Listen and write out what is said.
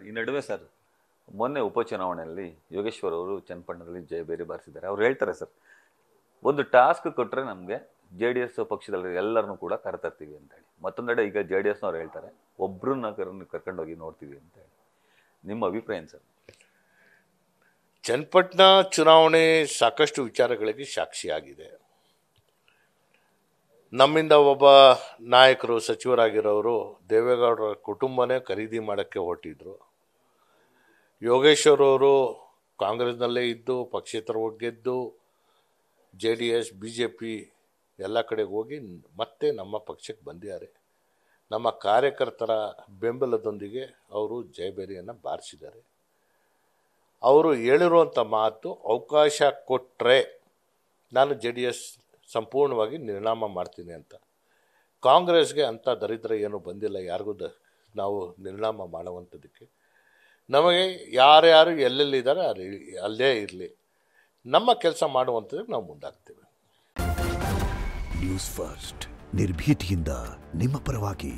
ಈ ನಡುವೆ ಸರ್ ಮೊನ್ನೆ ಉಪಚುನಾವಣೆಯಲ್ಲಿ ಯೋಗೇಶ್ವರ್ ಅವರು ಚನ್ನಪಟ್ಟಣದಲ್ಲಿ ಜಯಬೇರಿ ಬಾರಿಸಿದ್ದಾರೆ. ಅವ್ರು ಹೇಳ್ತಾರೆ ಸರ್, ಒಂದು ಟಾಸ್ಕ್ ಕೊಟ್ಟರೆ ನಮಗೆ JDS ಪಕ್ಷದಲ್ಲಿ ಎಲ್ಲರನ್ನೂ ಕೂಡ ಕರೆತರ್ತೀವಿ ಅಂತ ಹೇಳಿ. ಮತ್ತೊಂದೆಡೆ ಈಗ JDSನವ್ರು ಹೇಳ್ತಾರೆ ಒಬ್ಬರನ್ನ ಕರ್ಕೊಂಡೋಗಿ ನೋಡ್ತೀವಿ ಅಂತ ಹೇಳಿ. ನಿಮ್ಮ ಅಭಿಪ್ರಾಯ ಏನು ಸರ್? ಚನ್ನಪಟ್ಟಣ ಚುನಾವಣೆ ಸಾಕಷ್ಟು ವಿಚಾರಗಳಿಗೆ ಸಾಕ್ಷಿಯಾಗಿದೆ. ನಮ್ಮಿಂದ ಒಬ್ಬ ನಾಯಕರು ಸಚಿವರಾಗಿರೋರು ದೇವೇಗೌಡರ ಕುಟುಂಬನೇ ಖರೀದಿ ಮಾಡೋಕ್ಕೆ ಹೊರಟಿದ್ರು. ಯೋಗೇಶ್ವರ್ ಅವರು ಕಾಂಗ್ರೆಸ್ನಲ್ಲೇ ಇದ್ದು ಪಕ್ಷೇತರವಾಗಿ ಗೆದ್ದು JDS BJP ಎಲ್ಲ ಕಡೆಗೆ ಹೋಗಿ ಮತ್ತೆ ನಮ್ಮ ಪಕ್ಷಕ್ಕೆ ಬಂದಿದ್ದಾರೆ. ನಮ್ಮ ಕಾರ್ಯಕರ್ತರ ಬೆಂಬಲದೊಂದಿಗೆ ಅವರು ಜಯಬೇರಿಯನ್ನು ಬಾರಿಸಿದ್ದಾರೆ. ಅವರು ಹೇಳಿರುವಂಥ ಮಾತು, ಅವಕಾಶ ಕೊಟ್ಟರೆ ನಾನು JDS ಸಂಪೂರ್ಣವಾಗಿ ನಿರ್ನಾಮ ಮಾಡ್ತೀನಿ ಅಂತ. ಕಾಂಗ್ರೆಸ್ಗೆ ಅಂಥ ದರಿದ್ರ ಏನೂ ಬಂದಿಲ್ಲ ಯಾರಿಗೂ ನಾವು ನಿರ್ನಾಮ ಮಾಡುವಂಥದ್ದಕ್ಕೆ. ನಮಗೆ ಯಾರ್ಯಾರು ಎಲ್ಲೆಲ್ಲಿದ್ದಾರೆ ಅಲ್ಲೇ ಇರಲಿ, ನಮ್ಮ ಕೆಲಸ ಮಾಡುವಂಥದ್ದಕ್ಕೆ ನಾವು ಮುಂದಾಗ್ತೇವೆ. ನ್ಯೂಸ್ ಫಸ್ಟ್ ನಿರ್ಭೀತಿಯಿಂದ ನಿಮ್ಮ ಪರವಾಗಿ.